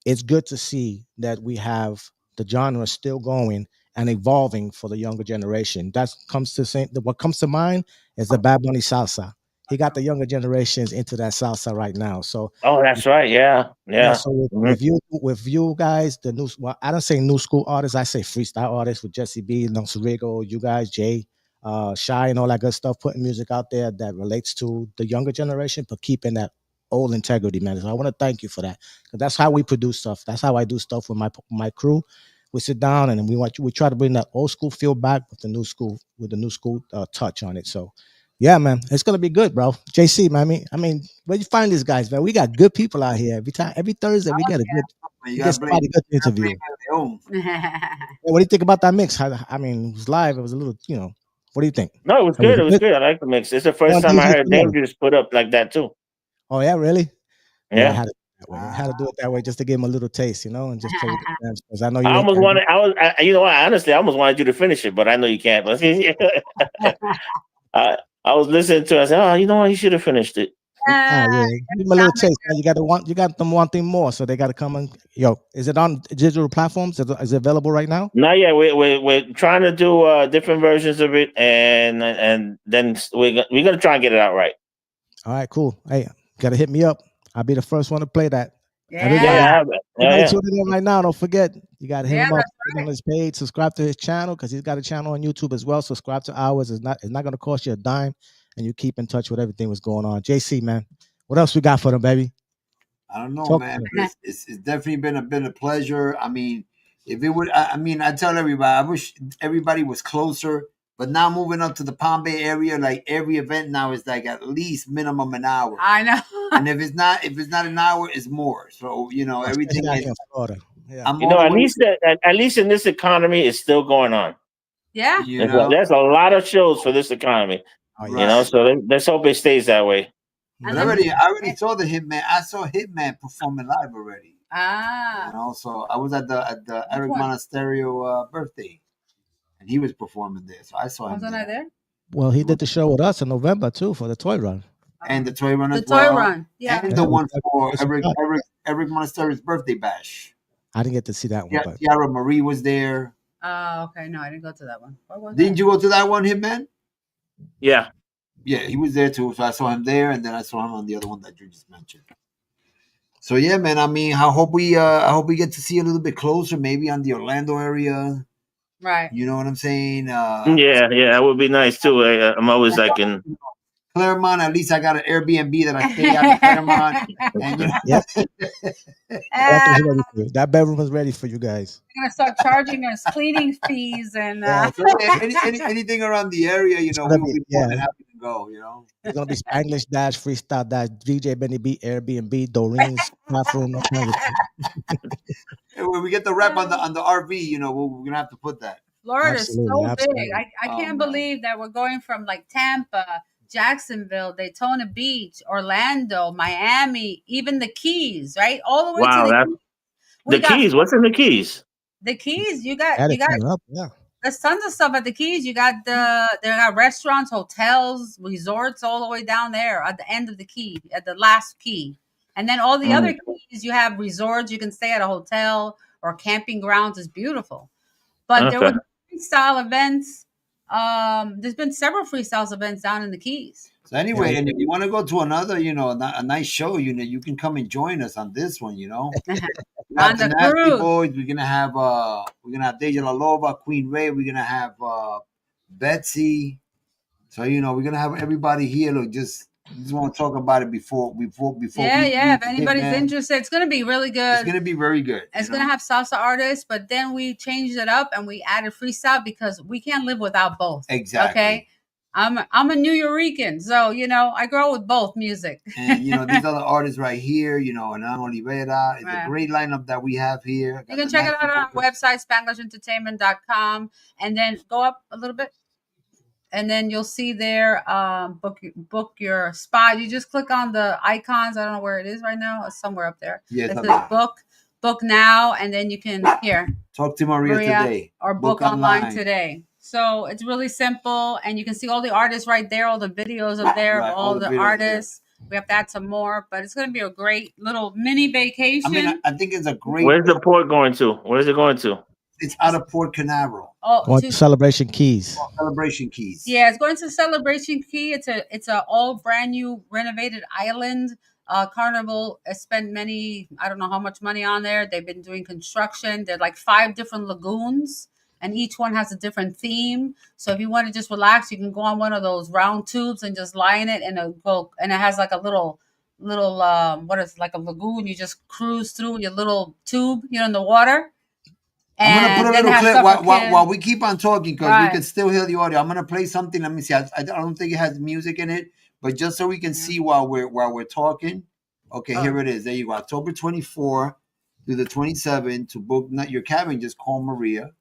It's good to see that we have the genre still going and evolving for the younger generation. What comes to mind is the Bad Bunny salsa. He got the younger generations into that salsa right now. So Oh, that's right. Yeah. yeah, so Mhm. with you guys, I don't say new school artists, I say freestyle artists with Jesse B, Rigo, you guys, Jay, Shy, and all that good stuff, putting music out there that relates to the younger generation, but keeping that old integrity, man. So I want to thank you for that because that's how we produce stuff. That's how I do stuff with my crew. We sit down and we try to bring that old school feel back with the new school touch on it. So yeah, man, it's gonna be good, bro. JC, man. I mean, where you find these guys, man? We got good people out here. Every Thursday, we get You we get gotta somebody good to interview. blame Hey, what do you think about that mix? I mean, it was live. It was a little, What do you think? No, it was Was good. It it was good? good. I like the mix. It's the You first want time I DJ heard tomorrow? Dangerous put up like that too. Oh yeah, really? Yeah, I Yeah. had it that way. I had to do it that way just to give him a little taste, and just play with the jams because I know I you ain't. almost wanted. You know what? Honestly, I almost wanted you to finish it, but I know you can't. I was listening to it. I said, "Oh, you know what? You should have finished it." Yeah, give them a little taste. Man. You got them wanting more, so they got to come and Is it on digital platforms? Is it available right now? Not yet. We're trying to do different versions of it, and then we're gonna try and get it out right. All right, cool. Hey, gotta hit me up. I'll be the first one to play that. Yeah, Everybody, I have it. everybody Yeah. tuning in right now, don't forget you gotta hit Yeah, him up. that's Hit on his page, subscribe to his channel because he's got a channel on YouTube as well. Subscribe to ours. It's not gonna cost you a dime, and you keep in touch with everything that's going on. JC, man, what else we got for them, baby? I don't know, Talk man. to But it's definitely been a pleasure. I mean, if it would, I mean, I tell everybody, I wish everybody was closer. But now moving up to the Palm Bay area, like every event now is like at least minimum an hour. I know. And if it's not an hour, it's more. So everything especially out is. here in Florida. Yeah. I'm You know, all at the way. least in this economy, it's still going on. Yeah. There's a lot of shows for this economy. Oh, You yeah. know, so let's hope it stays that way. But I already saw the Hitman. I saw Hitman performing live already. So I was at the Eric one? Monasterio birthday, and he was performing there. So I saw him. Wasn't I there? Well, he did the show with us in November too for the toy run. And the toy run The as toy well. run. Yeah. And Yeah, the we one got- for it's a Eric Monasterio's birthday bash. I didn't get to see that one, Yeah, but Tiara Marie was there. Okay. No, I didn't go to that one. What was Didn't you go to that one, Hitman? Yeah. Yeah, he was there too. So I saw him there, and then I saw him on the other one that you just mentioned. So yeah, man. I mean, I hope we get to see a little bit closer, maybe on the Orlando area. Right. You know what I'm saying? Yeah, that would be nice too. I'm always like in. Claremont. At least I got an Airbnb that I stay at in Claremont. And, Yep. That was ready for you. That bedroom was ready for you guys. They're gonna start charging us cleaning fees and so anything around the area, we'll be more than happy to go. It's gonna be Spanglish dash freestyle dash DJ Benny B Airbnb Doreen's bathroom. No kind of When we get the rep on the RV, we're gonna have to put that. Florida's so Absolutely. big. I can't believe that we're going from like Tampa, Jacksonville, Daytona Beach, Orlando, Miami, even the Keys, right? All the way Wow, to the Keys. What's in the Keys? The Keys. You got up, yeah. There's tons of stuff at the Keys. You got they got restaurants, hotels, resorts all the way down there at the end of the key, at the last key. And then all the other keys, you have resorts. You can stay at a hotel or camping grounds. It's beautiful. But there Okay. were freestyle events. There's been several freestyle events down in the Keys. So anyway, and if you want to go to another, a nice show, you can come and join us on this one. On The the Nasty cruise. Boys. We're gonna have Deja La Loba, Queen Ray. We're gonna have Betsy. So we're gonna have everybody here. Look, just want to talk about it before. Yeah. If anybody's interested, it's gonna be really good. It's gonna be very good. It's gonna have salsa artists, but then we changed it up and we added freestyle because we can't live without both. Exactly. Okay. I'm a New Yorican, so I grow with both music. And these other artists right here, and Olivera. It's a great lineup that we have here. You can check it out on our website, SpanglishEntertainment.com, and then go up a little bit. And then you'll see there, book your spot. You just click on the icons. I don't know where it is right now. It's somewhere up there. Yeah, it says book now, and then you can talk to Maria today or book online today. So it's really simple, and you can see all the artists right there, all the videos up there, all the artists. Yeah. We have to add some more, but it's going to be a great little mini vacation. I mean, I think it's a great. Where's the port going to? Where's it going to? It's out of Port Canaveral. To Celebration Keys. Celebration Keys. Yeah, it's going to Celebration Key. It's a all brand new renovated island. Carnival has spent I don't know how much money on there. They've been doing construction. There's like 5 different lagoons, and each one has a different theme. So if you want to just relax, you can go on one of those round tubes and just lie in it, and it has like a little what is like a lagoon. You just cruise through your little tube, in the water. I'm going to put a little clip while we keep on talking, because we can still hear the audio. I'm going to play something. Let me see. I don't think it has music in it, but just so we can see while we're talking. Okay, here it is. There you go. October 24 through the 27th to book your cabin. Just call Maria.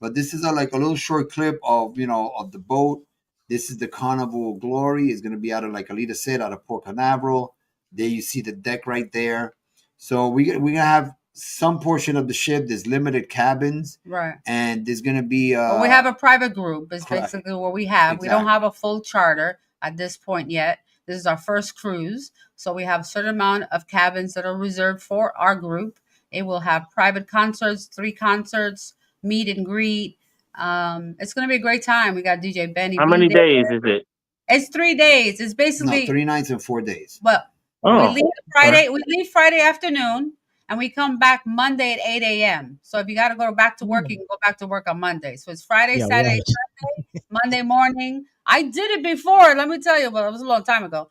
But this is a little short clip of of the boat. This is the Carnival Glory. It's going to be out of, like ALIDA said, out of Port Canaveral. There you see the deck right there. So we're going to have some portion of the ship. There's limited cabins, right? And there's going to be we have a private group. It's basically what we have. Exactly. We don't have a full charter at this point yet. This is our first cruise, so we have a certain amount of cabins that are reserved for our group. It will have private concerts, 3 concerts, meet and greet. It's going to be a great time. We got DJ Benny. How many days is it? It's 3 days. It's basically 3 nights and 4 days. Well, we leave Friday. We leave Friday afternoon. And we come back Monday at 8 a.m. So if you got to go back to work, you can go back to work on Monday. So it's Friday, Saturday, Sunday, Monday morning. I did it before, let me tell you, but it was a long time ago,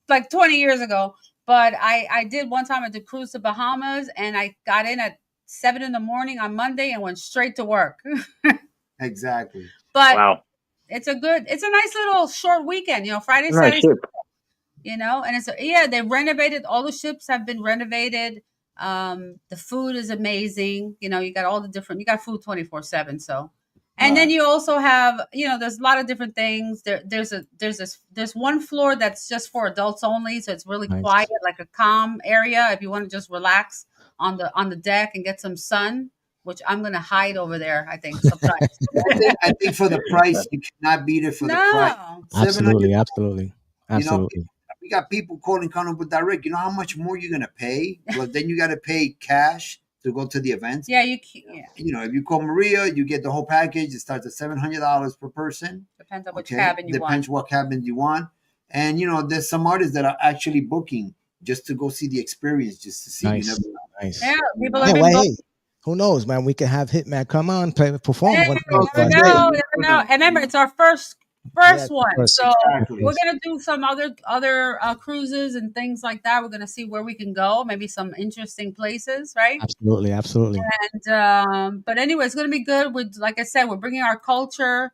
like 20 years ago. But I did one time. I did cruise to Bahamas, and I got in at 7 in the morning on Monday and went straight to work. Exactly. But it's a nice little short weekend. Friday, Saturday. And they renovated. All the ships have been renovated. The food is amazing. You got all the different. You got food 24/7. So, and then you also have. There's a lot of different things. There's one floor that's just for adults only. So it's really quiet, like a calm area. If you want to just relax on the deck and get some sun, which I'm going to hide over there. I think sometimes. I think for the price, you cannot beat it for the price. Absolutely. We got people calling Carnival Direct. You know how much more you're gonna pay? Well, then you got to pay cash to go to the events. Yeah, if you call Maria, you get the whole package. It starts at $700 per person. Depends on which cabin you want. Depends what cabin you want. And there's some artists that are actually booking just to go see the experience, just to see. Nice. Yeah, people have been booking. Who knows, man? We can have Hitman come on, perform. You never know. And remember, it's our first one. So we're gonna do some other cruises and things like that. We're gonna see where we can go, maybe some interesting places, right? Absolutely. And but anyway, it's gonna be good. Like I said, we're bringing our culture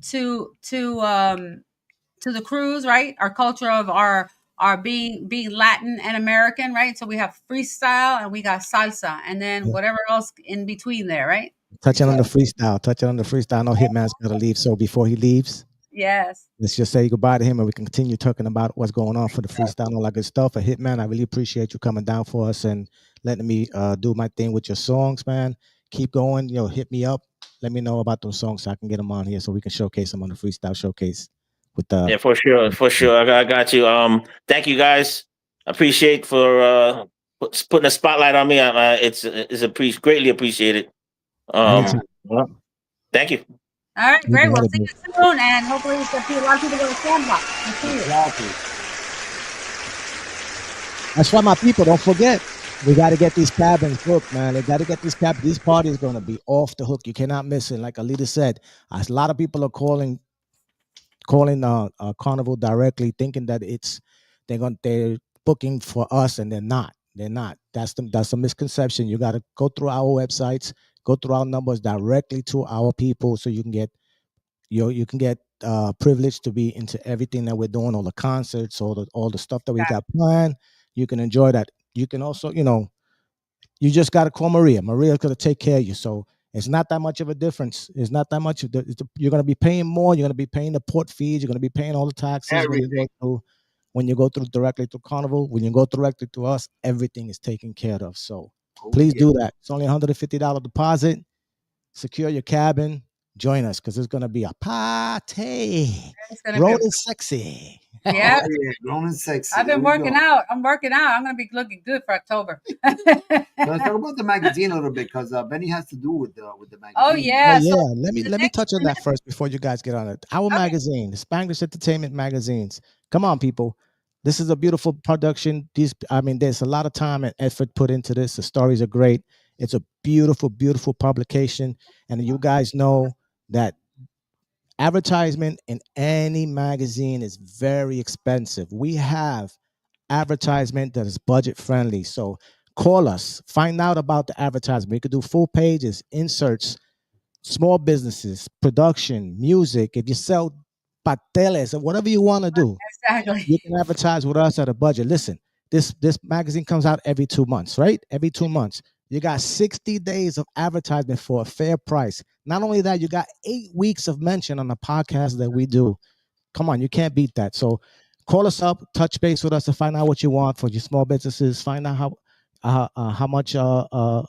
to the cruise, right? Our culture of our being Latin and American, right? So we have freestyle and we got salsa, and then whatever else in between there, right? Touching on the freestyle. I know Hitman's got to leave, so before he leaves. Yes. Let's just say goodbye to him, and we can continue talking about what's going on for the freestyle and all that good stuff. For Hitman, I really appreciate you coming down for us and letting me do my thing with your songs, man. Keep going. Hit me up. let me know about those songs so I can get them on here so we can showcase them on the Freestyle Showcase with the. Yeah, for sure, for sure. I got you. Thank you guys. Appreciate for putting a spotlight on me. Greatly appreciated. Anytime. Well, thank you. All right, You great. got We'll it, see bro. you soon, and hopefully we can see a lot of people go to Sandbox. We'll see you. Exactly. That's why my people don't forget. We got to get these cabins booked, man. They got to get these cabins. This party is going to be off the hook. You cannot miss it. Like ALIDA said, a lot of people are calling Carnival directly, thinking that they're booking for us, and they're not. They're not. That's a misconception. You got to go through our websites, go through our numbers directly to our people, so you can get privilege to be into everything that we're doing, all the concerts, all the stuff that we got planned. You can enjoy that. You can also, you just got to call Maria. Maria's going to take care of you. So it's not that much of a difference. It's not that much. You're going to be paying more. You're going to be paying the port fees. You're going to be paying all the taxes when you go through directly to Carnival. When you go directly to us, everything is taken care of. So please do that. It's only $150 deposit. Secure your cabin. Join us because it's going to be a party. Grown and sexy. Yeah. Oh, yeah, grown and sexy. I've been There we working go. out. I'm working out. I'm going to be looking good for October. Let's talk about the magazine a little bit because Benny has to do with the magazine. Oh, yeah. Oh, yeah. So Let me touch on that first before you guys get on it. Our magazine, the Spanglish Entertainment magazines. Come on, people. This is a beautiful production. There's a lot of time and effort put into this. The stories are great. It's a beautiful, beautiful publication. And you guys know that advertisement in any magazine is very expensive. We have advertisement that is budget friendly. So call us, find out about the advertisement. You could do full pages, inserts, small businesses, production, music. If you sell pateles or whatever you want to do, exactly. you can advertise with us at a budget. Listen, this magazine comes out every 2 months, right? Every 2 months. You got 60 days of advertisement for a fair price. Not only that, you got 8 weeks of mention on the podcast that we do. Come on, you can't beat that. So call us up, touch base with us to find out what you want for your small businesses. Find out how much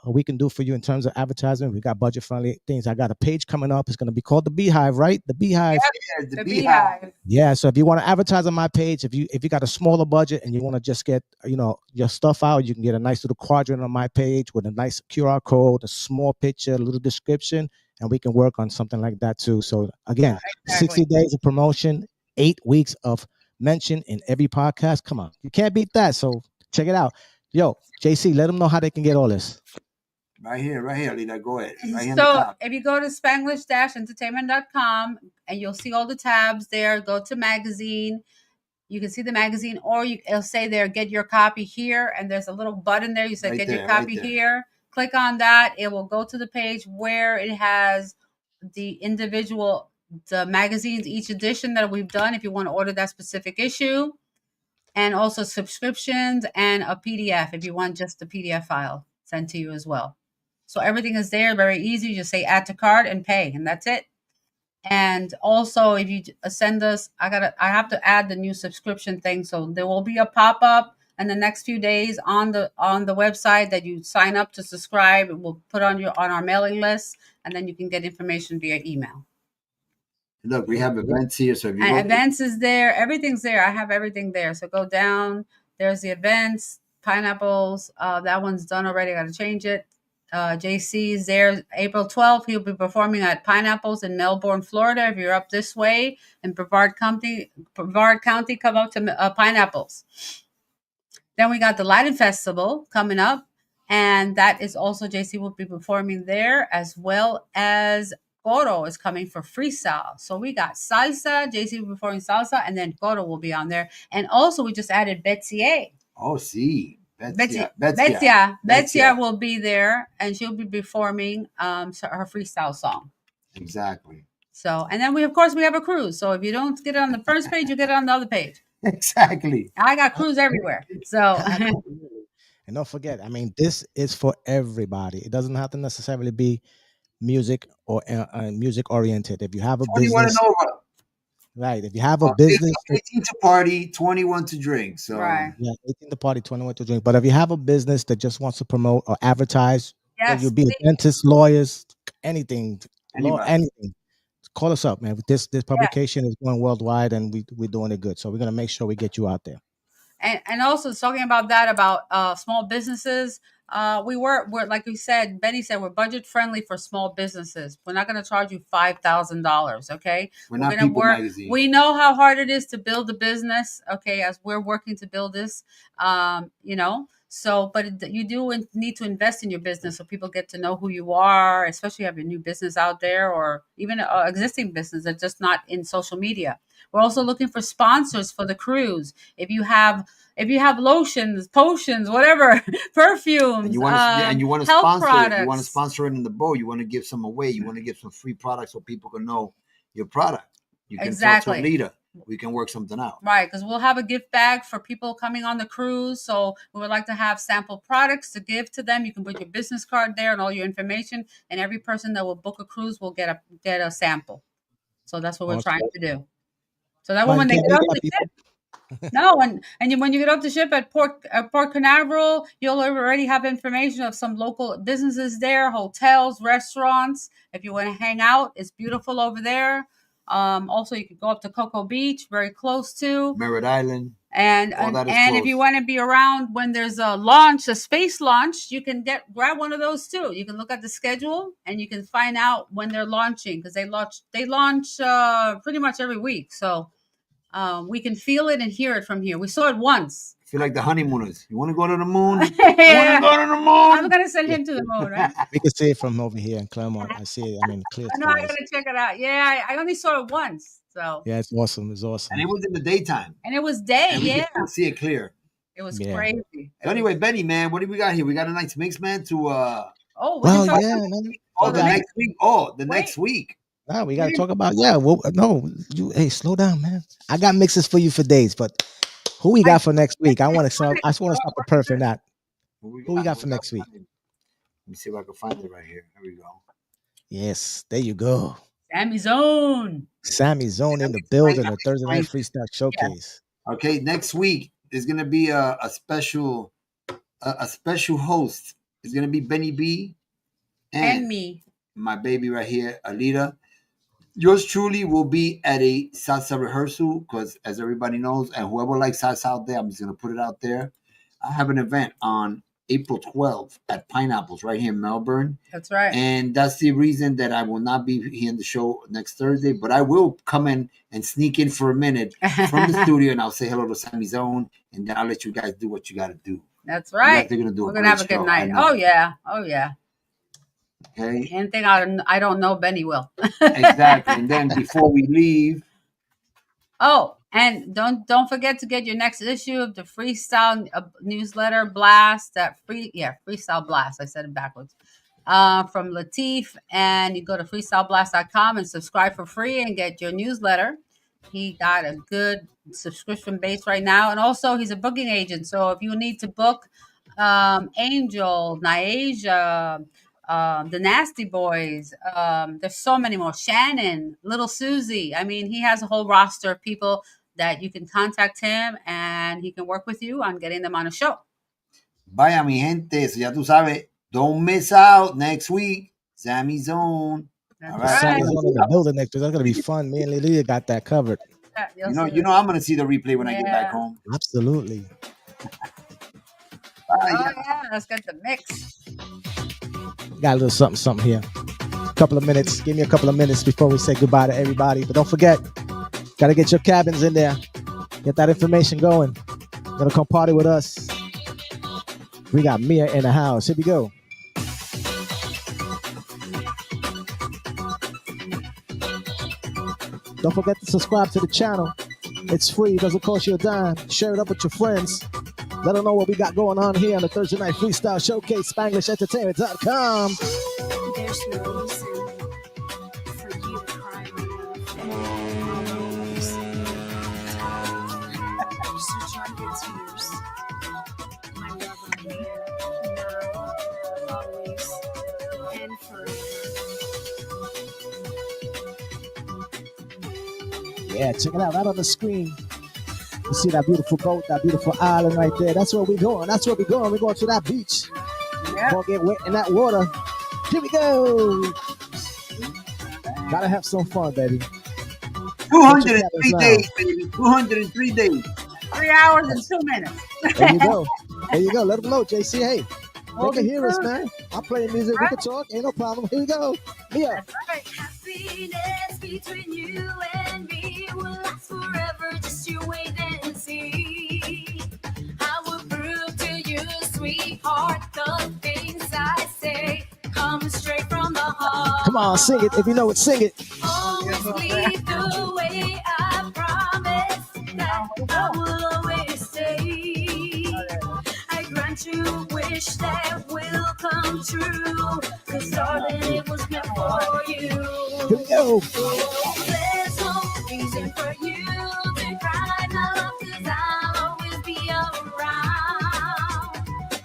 we can do for you in terms of advertisement. We got budget friendly things. I got a page coming up. It's going to be called the Beehive, right? The Beehive. Yep, the Beehive. Yeah. So if you want to advertise on my page, if you got a smaller budget and you want to just get your stuff out, you can get a nice little quadrant on my page with a nice QR code, a small picture, a little description, and we can work on something like that too. So again, 60 days of promotion, 8 weeks of mention in every podcast. Come on, you can't beat that. So check it out. Yo, JC, let them know how they can get all this. Right here, Alida. Go ahead. Right here So if you go to Spanglish-entertainment.com and you'll see all the tabs there, go to magazine. You can see the magazine, or it'll say there, get your copy here. And there's a little button there. You say, get your copy here. Click on that. It will go to the page where it has the magazines, each edition that we've done, if you want to order that specific issue. And also subscriptions and a PDF if you want just the PDF file sent to you as well. So everything is there, very easy. You just say add to cart and pay, and that's it. And also, if you send us, I have to add the new subscription thing. So there will be a pop-up in the next few days on the website that you sign up to subscribe. We'll put on our mailing list, and then you can get information via email. Look, we have events here. So if you events is there, everything's there. I have everything there. So go down. There's the events, pineapples. That one's done already. I got to change it. JCEE is there. April 12th, he'll be performing at Pineapples in Melbourne, Florida. If you're up this way in Brevard County, come out to Pineapples. Then we got the Latin Festival coming up, and that is also JCEE will be performing there, as well as Coro is coming for freestyle. So we got salsa, JCEE will be performing salsa, and then Coro will be on there. And also we just added Betsia. Oh, see. Betsia will be there, and she'll be performing her freestyle song. Exactly. So, and then we have a cruise. So if you don't get it on the first page, you get it on the other page. Exactly. I got cruise everywhere. So and don't forget, this is for everybody. It doesn't have to necessarily be music or music oriented. If you have a business, right? If you have a business, 18 to party, 21 to drink. So right. Yeah, 18 to party, 21 to drink. But if you have a business that just wants to promote or advertise, you'll be a dentist, lawyers, anything, law, Anybody. anything. Call us up, man. This publication is going worldwide, and we're doing it good. So we're gonna make sure we get you out there. And also talking about that, about small businesses, we're like we said, Betty said, we're budget friendly for small businesses. We're not going to charge you $5,000. Okay, We're not gonna People Magazine. We know how hard it is to build a business. Okay, as we're working to build this, So, but you do need to invest in your business so people get to know who you are, especially if you have your new business out there or even existing business that's just not in social media. We're also looking for sponsors for the cruise. If you have lotions, potions, whatever, perfumes, and you want to health sponsor products. it, you want to sponsor it in the boat, you want to give some away, you want to give some free products so people can know your product. You can talk to ALIDA. We can work something out. Right, because we'll have a gift bag for people coming on the cruise. So we would like to have sample products to give to them. You can put your business card there and all your information, and every person that will book a cruise will get a sample. So that's what we're trying to do. So that when they get up the ship, when you get up the ship at Port Canaveral, you'll already have information of some local businesses there, hotels, restaurants. If you want to hang out, it's beautiful over there. Also, you could go up to Cocoa Beach, very close to Merritt Island. And if you want to be around when there's a space launch, you can grab one of those too. You can look at the schedule and you can find out when they're launching, because they launch pretty much every week. So we can feel it and hear it from here. We saw it once. I feel like the honeymooners. You want to go to the moon? Yeah. Want to go to the moon? I'm gonna send him to the moon, right? We can see it from over here in Claremont. I see it. I mean, clear skies. I gotta check it out. Yeah, I only saw it once. So yeah, it's awesome. It's awesome. And it was in the daytime. And it was day. And we could see it clear. It was crazy. So anyway, Benny, man, what do we got here? We got a nice mix, man. The next week. Next week. No, we got to talk about, hey, slow down, man. I got mixes for you for days, but who we got for next week? I just want to stop the perfect that. Who we got for next week? Let me see if I can find it right here. Here we go. Yes, there you go. Sammy Zone in the building, the Thursday Night Freestyle Showcase. Yeah. Okay, next week there's gonna be a special host. It's gonna be Benny B and me, my baby right here, ALIDA. Yours truly will be at a salsa rehearsal because, as everybody knows, and whoever likes salsa out there, I'm just gonna put it out there. I have an event on April 12th at Pineapples right here in Melbourne. That's right. And that's the reason that I will not be here in the show next Thursday, but I will come in and sneak in for a minute from the studio, and I'll say hello to Sammy Zone, and then I'll let you guys do what you got to do. That's right. We're going to have a good night. Oh, yeah. Okay. Anything I don't know, Benny will. Exactly. And then before we leave. Oh, and don't forget to get your next issue of the Freestyle newsletter blast. Freestyle blast. I said it backwards. From Latif, and you go to freestyleblast.com and subscribe for free and get your newsletter. He got a good subscription base right now, and also he's a booking agent. So if you need to book Angel, Niaja, the Nasty Boys, there's so many more. Shannon, Little Susie. I mean, he has a whole roster of people that you can contact him, and he can work with you on getting them on a show. Vaya, mi gente, so ya tú sabes, don't miss out next week. Sammy Zone. All right. Sammy's in the building next week. That's gonna be fun. Me and Lilia got that covered. You know, I'm gonna see the replay when I get back home. Absolutely. Let's get the mix. Got a little something here. Couple of minutes. Give me a couple of minutes before we say goodbye to everybody. But don't forget, gotta get your cabins in there. Get that information going. Gonna come party with us. We got Mia in the house. Here we go. Don't forget to subscribe to the channel. It's free. It doesn't cost you a dime. Share it up with your friends. Let them know what we got going on here on the Thursday Night Freestyle Showcase, SpanglishEntertainment.com. There's no reason for you to cry, my love. So dry your tears. My love, I'm here, now, always, and forever. Yeah, check it out right on the screen. You see that beautiful boat, that beautiful island right there. That's where we're going. We're going to that beach. Yeah. Gonna get wet in that water. Here we go. Gotta have some fun, baby. 203 days, baby. 203 days. 3 hours and 2 minutes. There you go. There you go. Let them know, JC. Hey, Hold they can it hear us, true. man. I'm playing music. We can talk. Ain't no problem. Here we go. Mia. Happiness between you and me will last forever. Just you wait and see. I will prove to you, sweetheart, the things I say come straight from the heart. Come on, sing it. If you know it, sing it. Always lead the way. I promise that I will always stay. I grant you a wish that will come true. 'Cause darling, it was meant for you. Here we go. There's no reason for you to cry, my love, 'cause I'll always be around.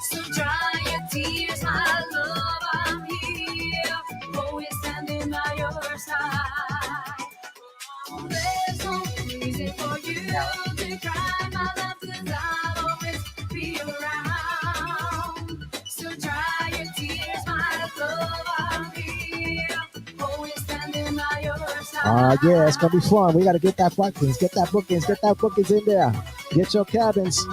So dry your tears, my love, I'm here, always standing by your side. There's no reason for you to cry, my love, 'cause I'll always be around. So dry your tears, my love, I'm here, always standing by your side. Yeah, it's gonna be fun. We gotta get that bookings, get that bookings in there. Get your cabins.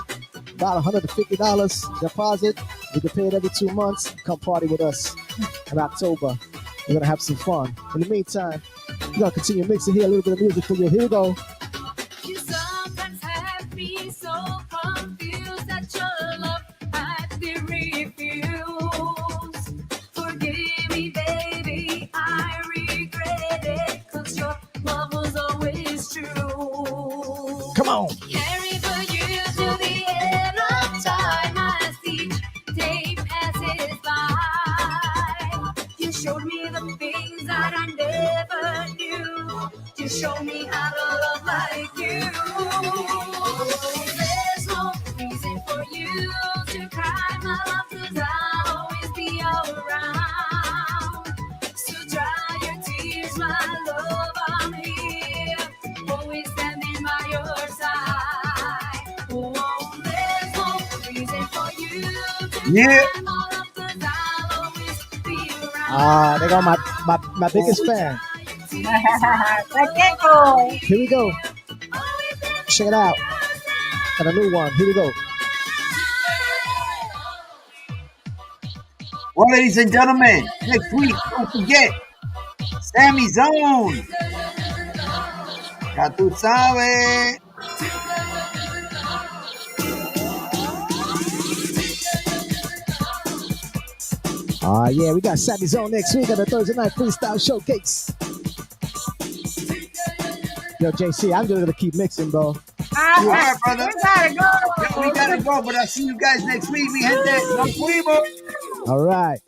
About $150 deposit. You can pay it every 2 months. Come party with us in October. We're gonna have some fun. In the meantime, we're gonna continue mixing here a little bit of music for you. Here we go. You sometimes have me so confused that your love had been refused. Forgive me, baby, I regret it, 'cause your love was always true. Come on. Carry for you to the end of time as each day passes by. You showed me the things that I never knew. You showed me how to love like you. There's no reason for you to cry, my love, 'cause I'll always be around. So dry your tears, my love, I'm here, always standing by your side. Oh, there's no reason for you to Yeah. cry, my love, 'cause I'll always be around. They got my biggest fan. Gecko. Here we go. Check it out. Got a new one. Here we go. Well, ladies and gentlemen, next week, don't forget, Sammy Zone. Ya tú sabes. Yeah, we got Sammy Zone next week on the Thursday night Freestyle Showcase. Yo, JC, I'm just gonna keep mixing, bro. All right, brother. We gotta go. Yeah, we gotta go, but I'll see you guys next week. Mi gente, nos fuimos. All right.